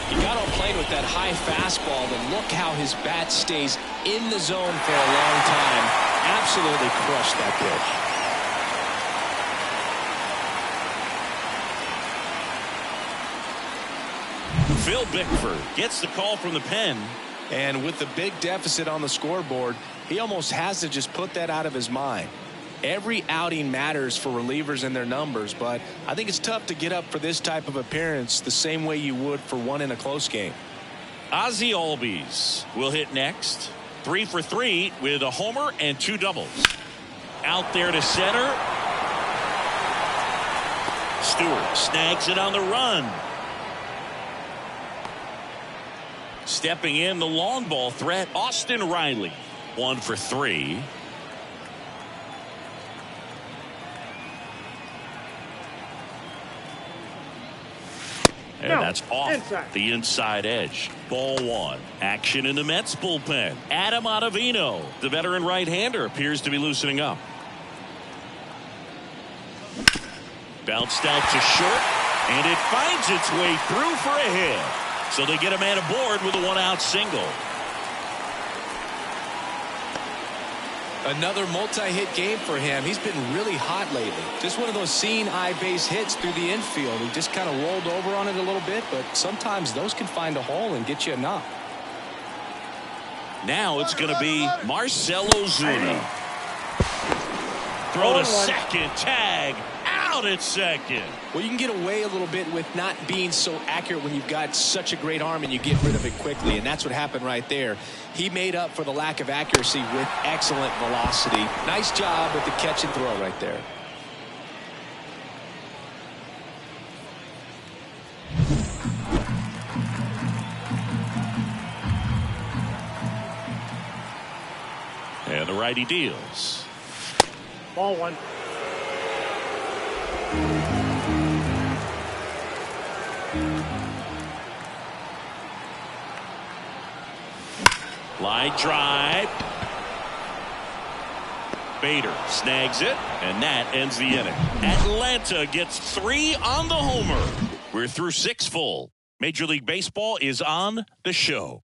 He got on plane with that high fastball, and look how his bat stays in the zone for a long time. Absolutely crushed that pitch. Phil Bickford gets the call from the pen. And with the big deficit on the scoreboard, he almost has to just put that out of his mind. Every outing matters for relievers and their numbers, but I think it's tough to get up for this type of appearance the same way you would for one in a close game. Ozzie Albies will hit next. 3 for 3 with a homer and 2 doubles. Out there to center. Stewart snags it on the run. Stepping in the long ball threat, Austin Riley. 1 for 3. And that's off the inside edge. Ball 1. Action in the Mets bullpen. Adam Ottavino, the veteran right-hander, appears to be loosening up. Bounced out to short, and it finds its way through for a hit. So they get a man aboard with a 1-out single. Another multi-hit game for him. He's been really hot lately. Just one of those seeing eye base hits through the infield. He just kind of rolled over on it a little bit, but sometimes those can find a hole and get you a knock. Now it's going to be Marcell Ozuna. Throw to second, tag. Out at second. Well, you can get away a little bit with not being so accurate when you've got such a great arm and you get rid of it quickly, and that's what happened right there. He made up for the lack of accuracy with excellent velocity. Nice job with the catch and throw right there. And the righty deals. Ball 1. Line drive. Bader snags it, and that ends the inning. Atlanta gets 3 on the homer. We're through 6 full. Major League Baseball is on the show.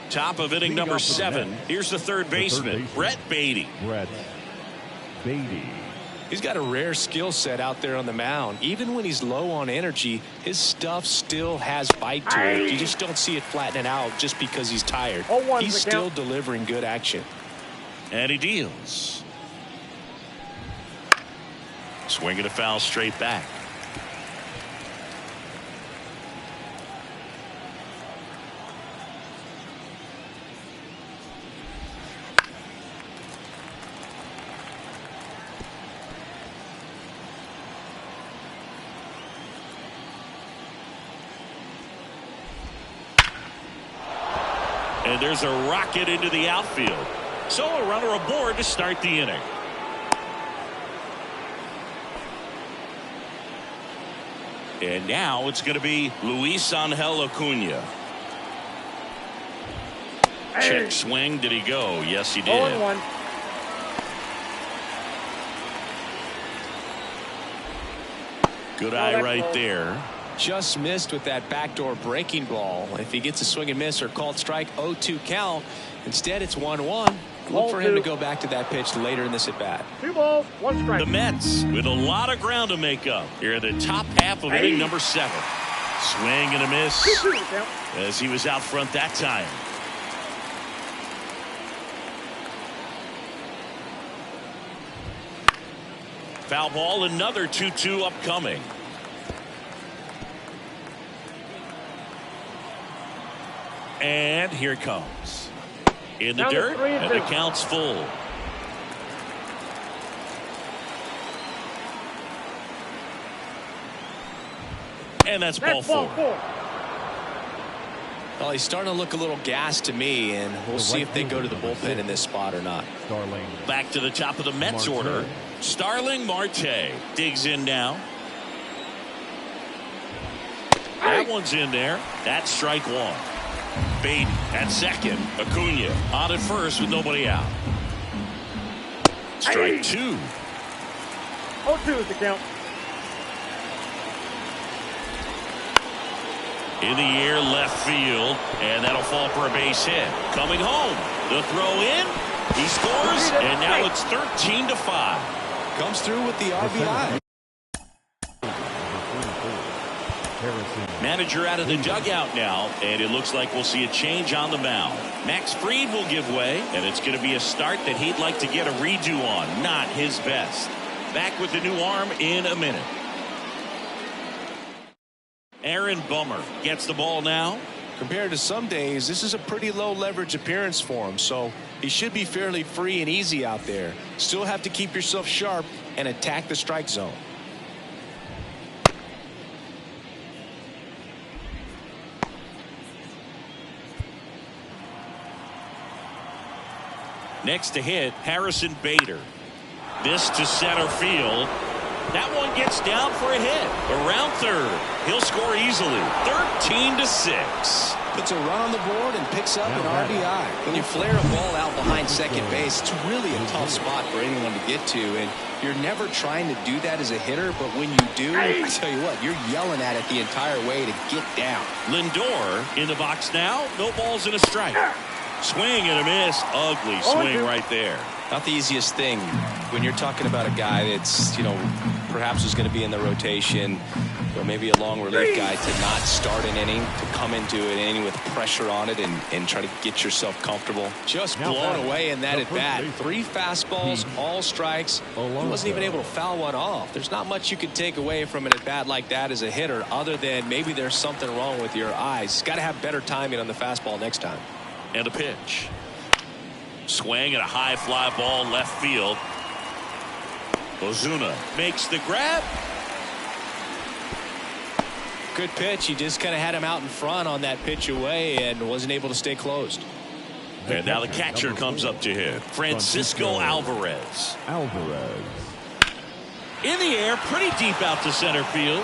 Top of inning number 7. Here's the third baseman, Brett Baty. Brett Baty. He's got a rare skill set out there on the mound. Even when he's low on energy, his stuff still has bite to it. You just don't see it flattening out just because he's tired. He's still delivering good action. And he deals. Swinging a foul straight back. And there's a rocket into the outfield. So a runner aboard to start the inning. And now it's going to be Luis Angel Acuna. Check swing. Did he go? Yes, he did. 0-1. Good eye right there. Just missed with that backdoor breaking ball. If he gets a swing and miss or called strike, 0-2 count. Instead, it's 1-1. Look for him to go back to that pitch later in this at bat. 2 balls, 1 strike. The Mets with a lot of ground to make up here at the top half of inning number 7. Swing and a miss as he was out front that time. Foul ball, another 2-2 upcoming. And here it comes. In the dirt, and the count's full. And that's ball four. Well, he's starting to look a little gassed to me, and we'll see if they go to the bullpen in this spot or not. Back to the top of the Mets order. Starling Marte digs in now. That one's in there. That's strike one. Beatty at second. Acuna on at first with nobody out. Strike two. 0-2 is the count. In the air, left field, and that'll fall for a base hit. Coming home, the throw in, he scores, and now it's 13-5. Comes through with the RBI. Manager out of the dugout now, and it looks like we'll see a change on the mound. Max Fried will give way, and it's going to be a start that he'd like to get a redo on. Not his best. Back with the new arm in a minute. Aaron Bummer gets the ball now. Compared to some days, this is a pretty low leverage appearance for him, so he should be fairly free and easy out there. Still have to keep yourself sharp and attack the strike zone. Next to hit, Harrison Bader. This to center field. That one gets down for a hit. Around third. He'll score easily. 13-6. Puts a run on the board and picks up an RBI. When you flare a ball out behind second base, it's really a tough spot for anyone to get to. And you're never trying to do that as a hitter, but when you do, I tell you what, you're yelling at it the entire way to get down. Lindor in the box now. No balls and a strike. Swing and a miss. Ugly swing right there. Not the easiest thing when you're talking about a guy that's, perhaps is going to be in the rotation, or maybe a long relief guy, to not start an inning, to come into an inning with pressure on it and try to get yourself comfortable. Just blown away in that at bat. 3 fastballs, all strikes. He wasn't even able to foul one off. There's not much you could take away from an at bat like that as a hitter, other than maybe there's something wrong with your eyes. Got to have better timing on the fastball next time. And a pitch. Swing and a high fly ball left field. Ozuna makes the grab. Good pitch. He just kind of had him out in front on that pitch away and wasn't able to stay closed. And now the catcher comes up to hit. Francisco Alvarez. In the air, pretty deep out to center field.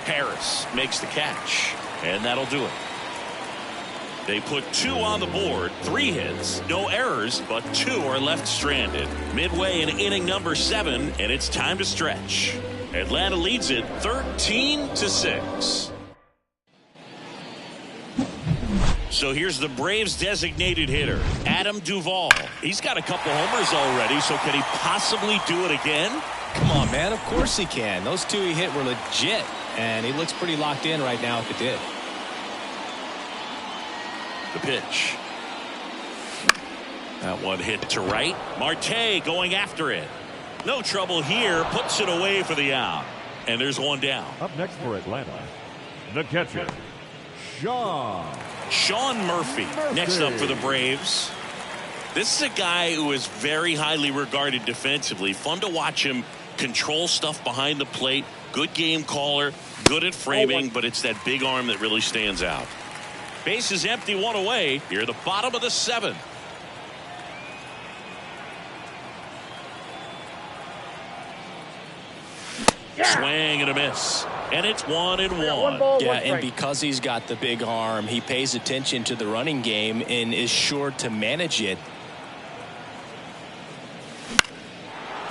Harris makes the catch, and that'll do it. They put 2 on the board, 3 hits, no errors, but 2 are left stranded. Midway in inning number 7, and it's time to stretch. Atlanta leads it 13-6. So here's the Braves designated hitter, Adam Duvall. He's got a couple homers already, so can he possibly do it again? Come on, man. Of course he can. Those 2 he hit were legit, and he looks pretty locked in right now if it did. The pitch. That one hit to right. Marte going after it. No trouble here. Puts it away for the out. And there's one down. Up next for Atlanta, the catcher, Sean Murphy next up for the Braves. This is a guy who is very highly regarded defensively. Fun to watch him control stuff behind the plate. Good game caller. Good at framing, but it's that big arm that really stands out. Base is empty, 1 away. Here at the bottom of the 7th. Swing and a miss. And it's 1-1. Yeah, and because he's got the big arm, he pays attention to the running game and is sure to manage it.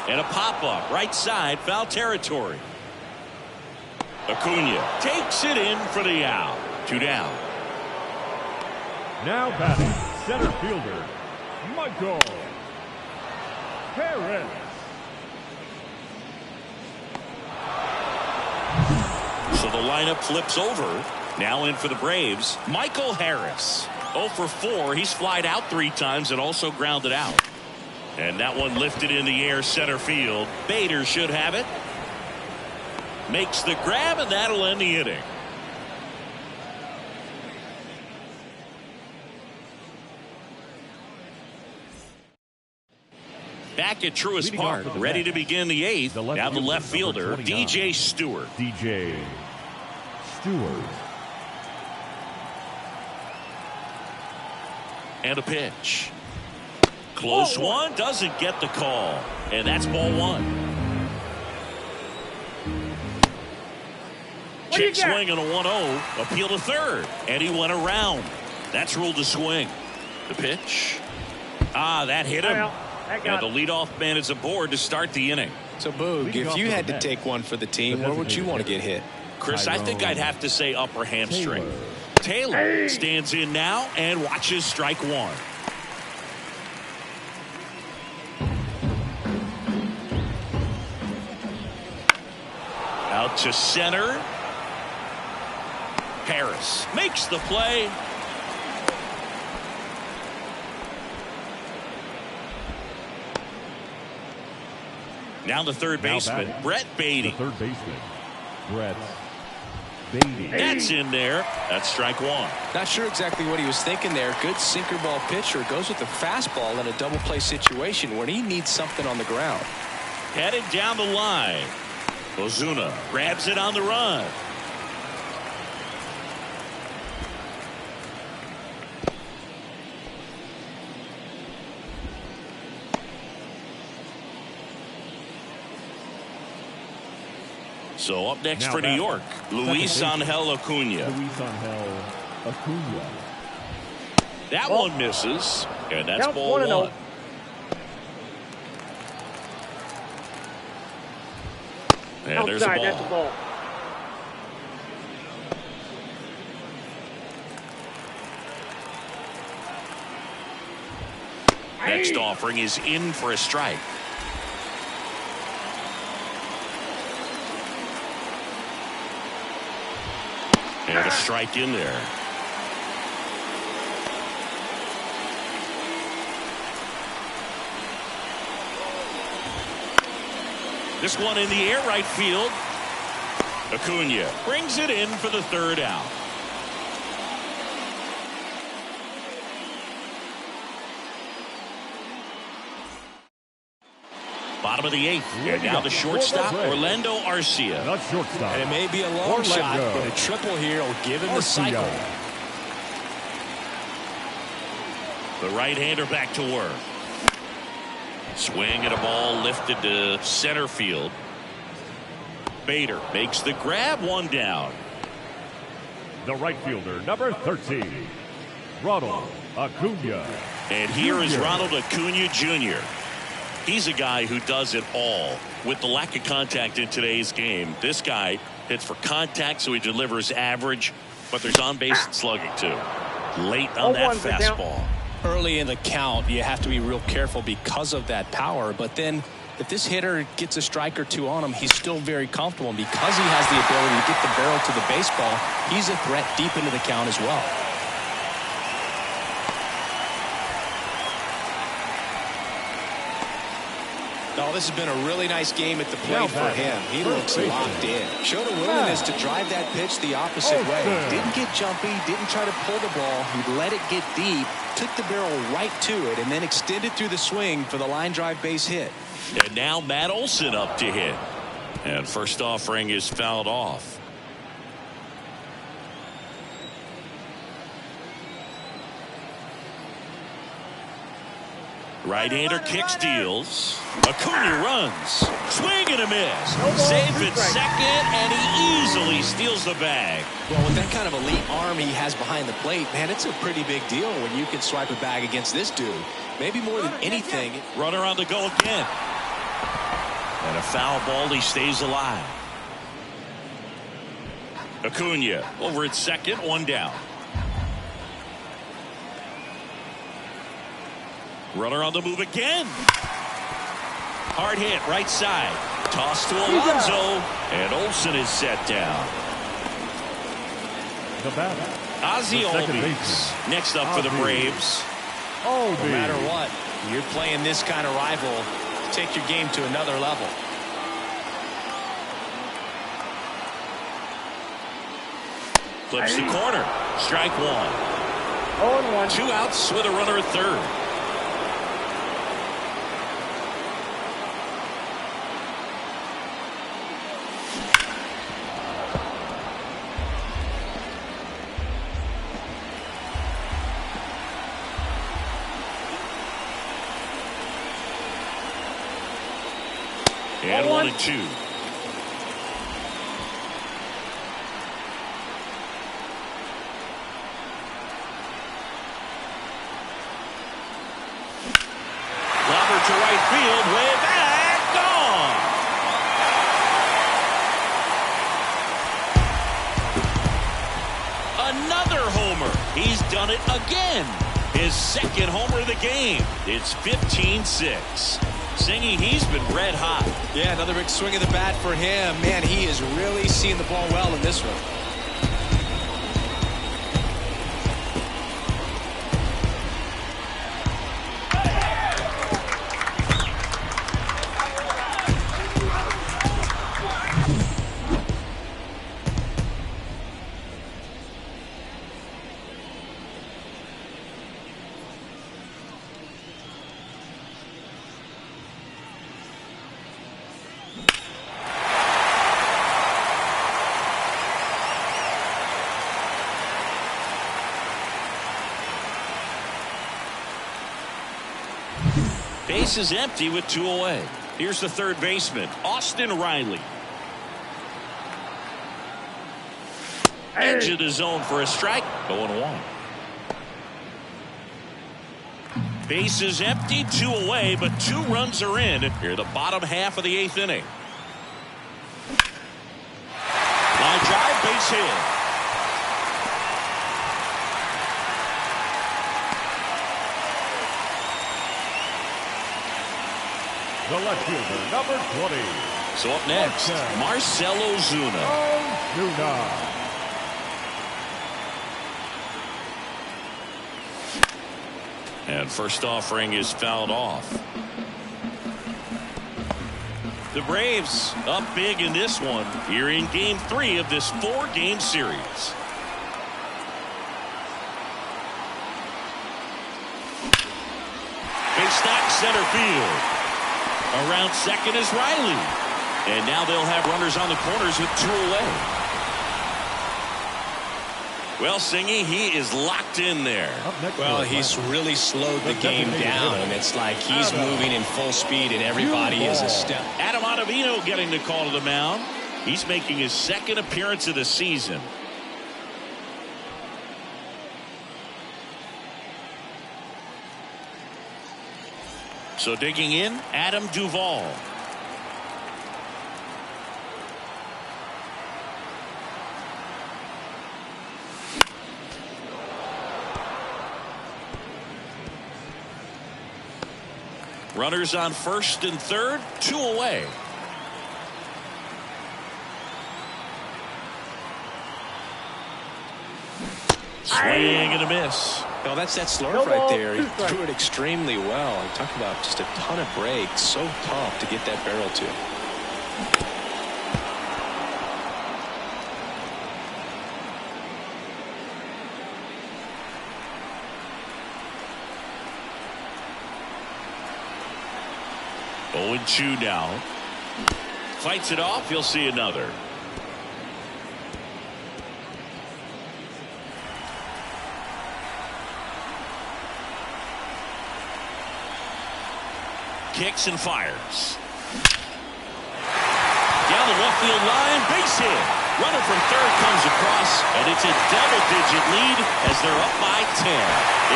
And a pop-up right side, foul territory. Acuna takes it in for the out. 2 down. Now batting, center fielder, Michael Harris. So the lineup flips over. Now in for the Braves, Michael Harris. 0 for 4. He's flied out 3 times and also grounded out. And that one lifted in the air center field. Bader should have it. Makes the grab, and that'll end the inning. Back back at Truist Leading off Park, for the ready Mets, to begin the eighth. Now the left fielder, number 29. DJ Stewart. DJ Stewart. And a pitch. Close one, doesn't get the call. And that's ball one. Check swing on a 1-0. Appeal to third. And he went around. That's ruled a swing. The pitch. That hit him. And the leadoff man is aboard to start the inning. So, Boog, if you had to take one for the team, where would you want to get hit? Chris, I think I'd have to say upper hamstring. Taylor stands in now and watches strike one. Out to center. Harris makes the play. Now the third baseman, Brett Beatty. The third baseman, Brett Beatty. That's in there. That's strike one. Not sure exactly what he was thinking there. Good sinker ball pitcher goes with the fastball in a double play situation when he needs something on the ground. Headed down the line. Ozuna grabs it on the run. So up next for New York, Luis Angel Acuna. That one misses, and that's ball one. And there's a ball. That's a ball. Next offering is in for a strike. And a strike in there. This one in the air, right field. Acuna brings it in for the third out. Bottom of the eighth. And now the shortstop, Orlando Arcia. Not shortstop. And it may be a long shot, but a triple here will give him the cycle. The right-hander back to work. Swing and a ball lifted to center field. Bader makes the grab, one down. The right fielder, number 13, Ronald Acuna. And here is Ronald Acuna Jr. He's a guy who does it all. With the lack of contact in today's game, this guy hits for contact, so he delivers average, but there's on-base slugging too. Late on that fastball. Early in the count, you have to be real careful because of that power, but then if this hitter gets a strike or two on him, he's still very comfortable, and because he has the ability to get the barrel to the baseball, he's a threat deep into the count as well. Oh, this has been a really nice game at the plate for him. He looks locked in. Showed a willingness to drive that pitch the opposite way. Didn't get jumpy, didn't try to pull the ball. He let it get deep, took the barrel right to it, and then extended through the swing for the line drive base hit. And now Matt Olson up to hit. And first offering is fouled off. Right-hander kicks, deals. Acuna runs. Swing and a miss. Safe at second, and he easily steals the bag. Well, with that kind of elite arm he has behind the plate, man, it's a pretty big deal when you can swipe a bag against this dude. Maybe more than anything. Runner on the go again. And a foul ball, he stays alive. Acuna over at second, one down. Runner on the move again. Hard hit, right side. Toss to Alonso, and Olson is set down. The batter, Ozzie Albies next up for the Braves. No matter what, you're playing this kind of rival, take your game to another level. Flips the corner. Strike one. 0-1. 2 outs with a runner at third. And 1-2. Robert to right field, way back, gone. Another homer. He's done it again. His second homer of the game. It's 15-6. Singy, he's been red hot. Yeah, another big swing of the bat for him. Man, he is really seeing the ball well in this one. Base is empty with 2 away. Here's the third baseman, Austin Riley. Edge of the zone for a strike. 0-1. Base is empty, 2 away, but 2 runs are in here the bottom half of the 8th inning. Line drive, base hit. The left fielder, number 20. So up next, Marcell Ozuna. And first offering is fouled off. The Braves up big in this one here in game 3 of this 4-game series. Big stack center field. Around second is Riley. And now they'll have runners on the corners with 2 away. Well, Singy, he is locked in there. Well, he's really slowed the game down, and it's like he's moving in full speed, and everybody is a step. Adam Ottavino getting the call to the mound. He's making his 2nd appearance of the season. So digging in, Adam Duvall. Runners on first and third, 2 away. Swing and a miss. No, that's that slurve right there. He threw it extremely well. I'm talking about just a ton of breaks. So tough to get that barrel to. Oh, and 2 now. Fights it off. You'll see another. Kicks and fires. Down the left field line, base hit. Runner from third comes across, and it's a double-digit lead as they're up by 10.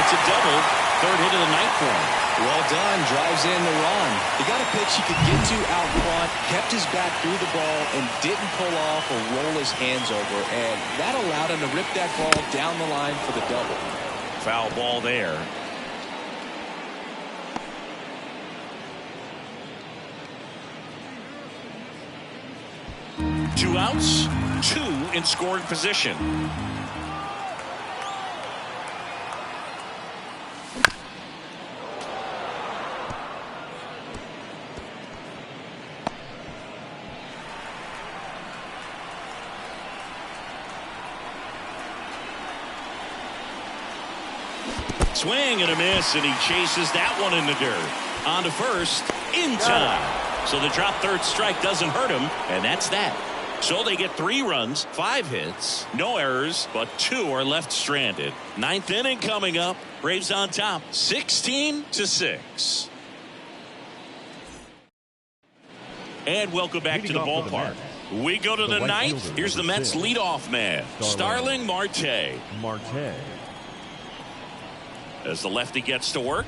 It's a double, 3rd hit of the night for him. Well done, drives in the run. He got a pitch he could get to out front, kept his back through the ball, and didn't pull off or roll his hands over, and that allowed him to rip that ball down the line for the double. Foul ball there. Two outs, 2 in scoring position. Swing and a miss, and he chases that one in the dirt. On to first, in time. So the drop third strike doesn't hurt him, and that's that. So they get 3 runs, 5 hits, no errors, but 2 are left stranded. 9th inning coming up. Braves on top, 16-6. And welcome back to the ballpark. We go to the ninth. Here's the Mets leadoff man, Starling Marte. As the lefty gets to work,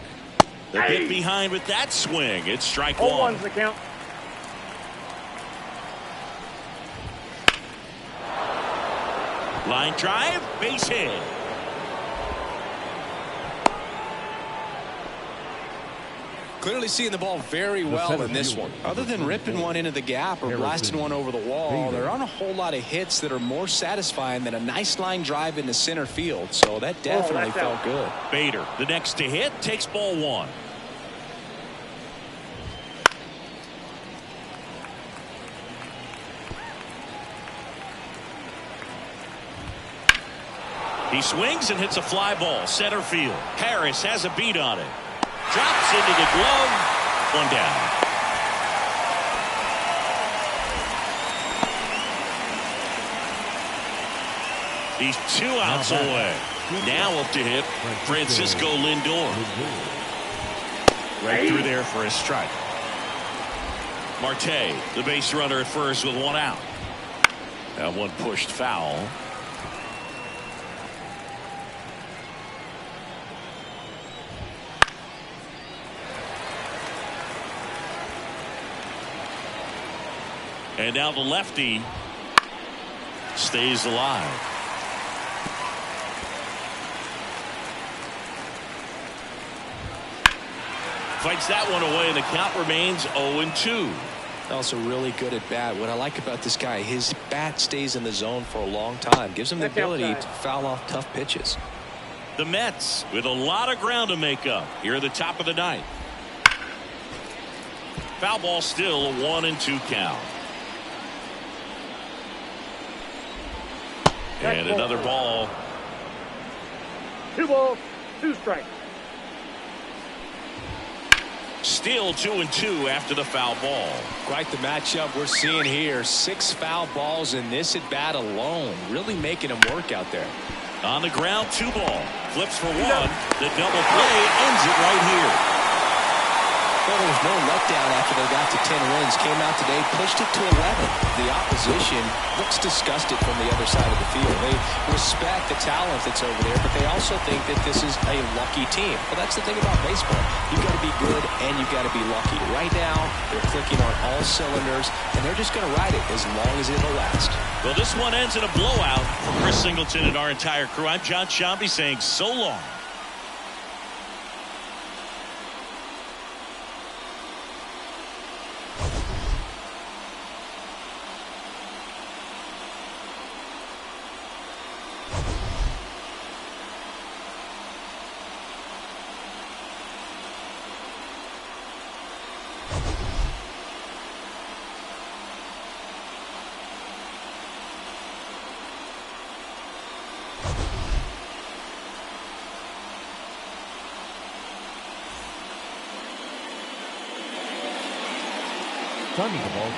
the hit behind with that swing. It's strike one. 0-1's the count. Line drive, base hit. Clearly seeing the ball very well in this one. Other than ripping one into the gap or blasting one over the wall, there aren't a whole lot of hits that are more satisfying than a nice line drive into center field. So that definitely felt good. Bader, the next to hit, takes ball one. He swings and hits a fly ball, center field. Harris has a beat on it. Drops into the glove. One down. He's 2 outs away. Now up to hit Francisco Lindor. Right through there for a strike. Marte, the base runner at first with 1 out. That one pushed foul. And now the lefty stays alive. Fights that one away, and the count remains 0-2. Also really good at bat. What I like about this guy, his bat stays in the zone for a long time. Gives him the ability to foul off tough pitches. The Mets with a lot of ground to make up here at the top of the ninth. Foul ball still a 1-2 count. And another ball. 2 balls, 2 strikes. Still 2-2 after the foul ball. Quite the matchup we're seeing here. 6 foul balls in this at bat alone. Really making him work out there. On the ground, 2 ball. Flips for 1. The double play ends it right here. Well, there was no letdown after they got to 10 wins. Came out today, pushed it to 11. The opposition looks disgusted from the other side of the field. They respect the talent that's over there, but they also think that this is a lucky team. Well, that's the thing about baseball. You've got to be good and you've got to be lucky. Right now, they're clicking on all cylinders, and they're just going to ride it as long as it'll last. Well, this one ends in a blowout for Chris Singleton and our entire crew. I'm John Shambi saying so long. Timing the ball.